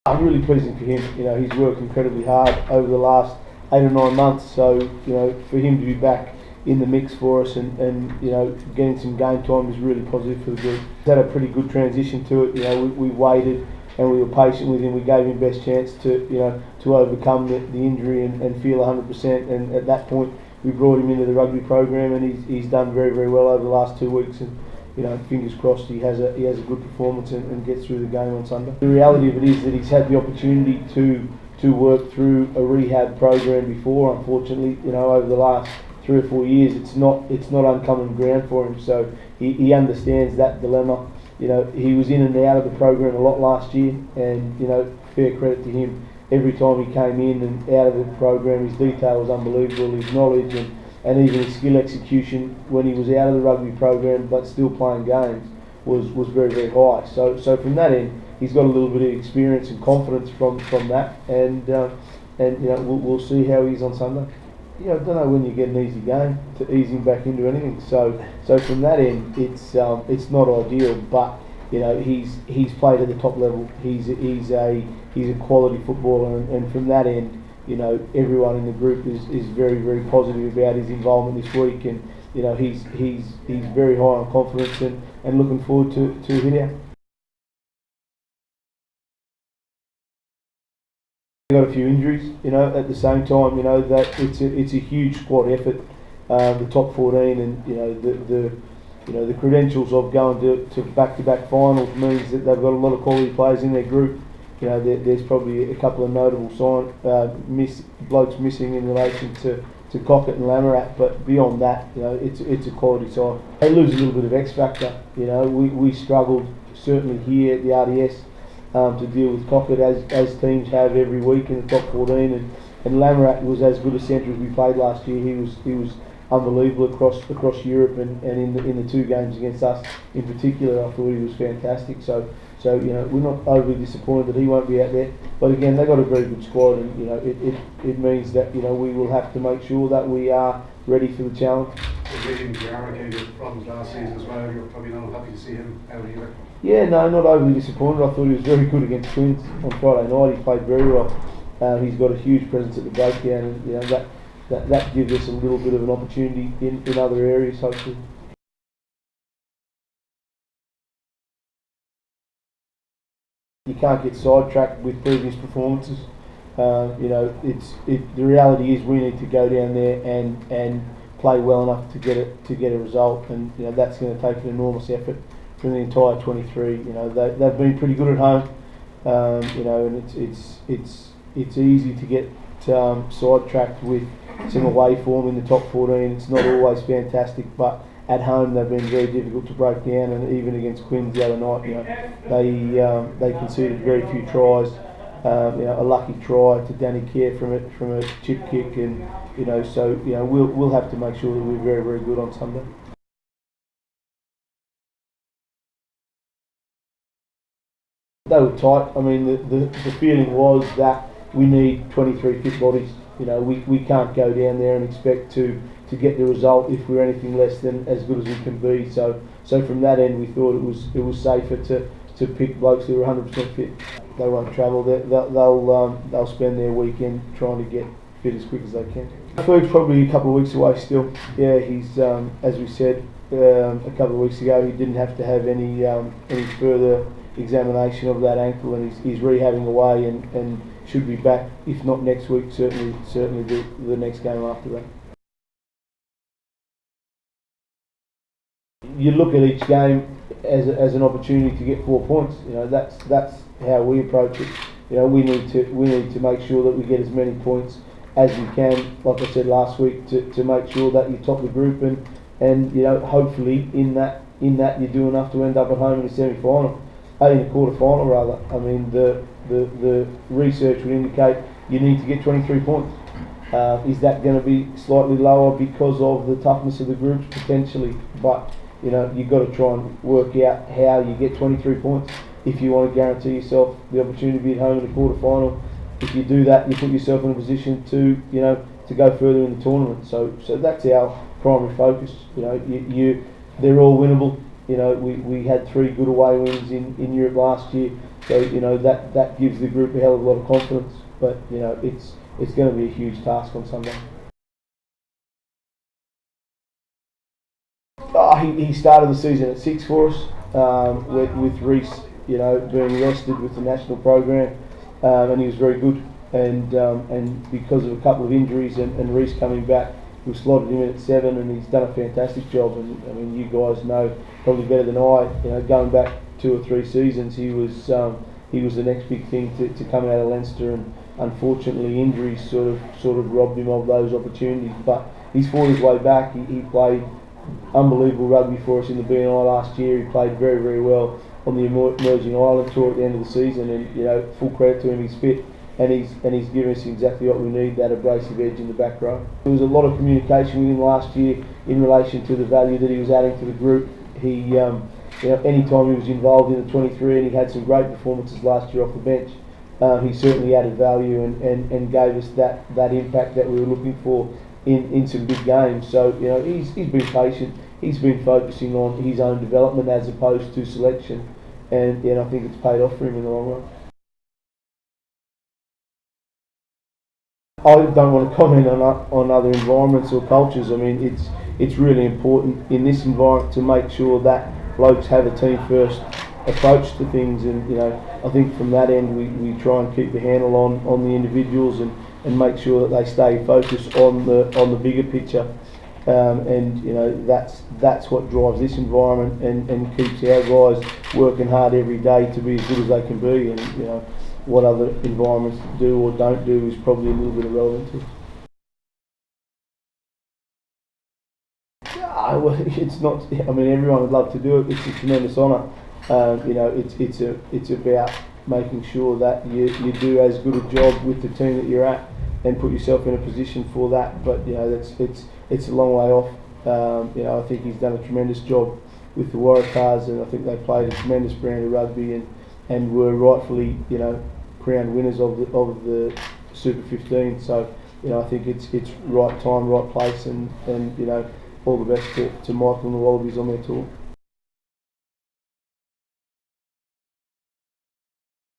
I'm really pleasing for him. He's worked incredibly hard over the last 8 or 9 months. So, for him to be back in the mix for us and getting some game time is really positive for the group. He's had a pretty good transition to it. We waited and we were patient with him. We gave him best chance to overcome the injury and feel 100%. And at that point, we brought him into the rugby program, and he's done very, very well over the last 2 weeks. And fingers crossed he has a good performance and gets through the game on Sunday. The reality of it is that he's had the opportunity to work through a rehab program before. Unfortunately, over the last 3 or 4 years, it's not uncommon ground for him. So he understands that dilemma. He was in and out of the program a lot last year, and fair credit to him. Every time he came in and out of the program, his detail was unbelievable. His knowledge and even his skill execution when he was out of the rugby program but still playing games was very, very high. So from that end, he's got a little bit of experience and confidence from that, and we'll see how he is on Sunday. I don't know when you get an easy game to ease him back into anything. So from that end, it's not ideal, but he's played at the top level. He's a quality footballer, and from that end, everyone in the group is very, very positive about his involvement this week, and he's very high on confidence and looking forward to hitting out. Got a few injuries, at the same time, that it's a huge squad effort, the top 14, and the credentials of going to back-to-back finals means that they've got a lot of quality players in their group. There's probably a couple of notable blokes missing in relation to Cockett and Lamorat, but beyond that, it's a quality side. They lose a little bit of X factor. We struggled certainly here at the RDS to deal with Cockett as teams have every week in the top 14, and Lamorat was as good a centre as we played last year. He was unbelievable across Europe, and in the 2 games against us in particular, I thought he was fantastic. So we're not overly disappointed that he won't be out there. But again, they've got a very good squad, and it means that we will have to make sure that we are ready for the challenge. Problems last season as well. You're probably not happy to see him out either. Yeah, no, not overly disappointed. I thought he was very good against Quins on Friday night. He played very well. He's got a huge presence at the breakdown, and that gives us a little bit of an opportunity in other areas, hopefully. You can't get sidetracked with previous performances. The reality is we need to go down there and play well enough to get a result, and that's going to take an enormous effort from the entire 23. They've been pretty good at home, and it's easy to get sidetracked with some away form in the top 14. It's not always fantastic, but at home they've been very difficult to break down, and even against Quins the other night, they conceded very few tries. A lucky try to Danny Kerr from a chip kick, and we'll have to make sure that we're very, very good on Sunday. They were tight. I mean, the feeling was that we need 23 fit bodies. We can't go down there and expect to get the result if we're anything less than as good as we can be. So from that end, we thought it was safer to pick blokes who are 100% fit. They won't travel. They'll spend their weekend trying to get fit as quick as they can. Ferg's probably a couple of weeks away still. Yeah, he's as we said a couple of weeks ago, he didn't have to have any further examination of that ankle, and he's rehabbing away and should be back, if not next week, certainly the next game after that. You look at each game as an opportunity to get 4 points. That's how we approach it. We need to make sure that we get as many points as we can. Like I said last week, to make sure that you top the group, and hopefully in that you do enough to end up at home in the semi-final. In a quarter-final rather. I mean, the research would indicate you need to get 23 points. Is that going to be slightly lower because of the toughness of the groups? Potentially, but you've got to try and work out how you get 23 points if you want to guarantee yourself the opportunity to be at home in the quarter-final. If you do that, you put yourself in a position to go further in the tournament. So that's our primary focus. They're all winnable. We had 3 good away wins in Europe last year. So that gives the group a hell of a lot of confidence. But it's going to be a huge task on Sunday. He started the season at 6 for us, with Reece, being rested with the national program, and he was very good. And because of a couple of injuries and Reece coming back, we slotted him in at 7, and he's done a fantastic job. And I mean, you guys know probably better than I. Going back 2 or 3 seasons, he was the next big thing to come out of Leinster, and unfortunately injuries sort of robbed him of those opportunities. But he's fought his way back. He played unbelievable rugby for us in the BNI last year. He played very, very well on the Emerging Ireland tour at the end of the season, and full credit to him. He's fit. And he's given us exactly what we need, that abrasive edge in the back row. There was a lot of communication with him last year in relation to the value that he was adding to the group. He, any time he was involved in the 23, and he had some great performances last year off the bench, he certainly added value and gave us that impact that we were looking for in some big games. So he's been patient. He's been focusing on his own development as opposed to selection, and I think it's paid off for him in the long run. I don't want to comment on other environments or cultures. I mean, it's really important in this environment to make sure that blokes have a team first approach to things, and I think from that end we try and keep the handle on the individuals and make sure that they stay focused on the bigger picture, and that's what drives this environment and keeps our guys working hard every day to be as good as they can be. And what other environments do or don't do is probably a little bit irrelevant to us. Well, it's not. I mean, everyone would love to do it. It's a tremendous honour. It's about making sure that you do as good a job with the team that you're at and put yourself in a position for that. But it's a long way off. I think he's done a tremendous job with the Waratahs, and I think they played a tremendous brand of rugby and were rightfully, crowned winners of the Super 15. So, I think it's right time, right place, and all the best to Michael and the Wallabies on their tour.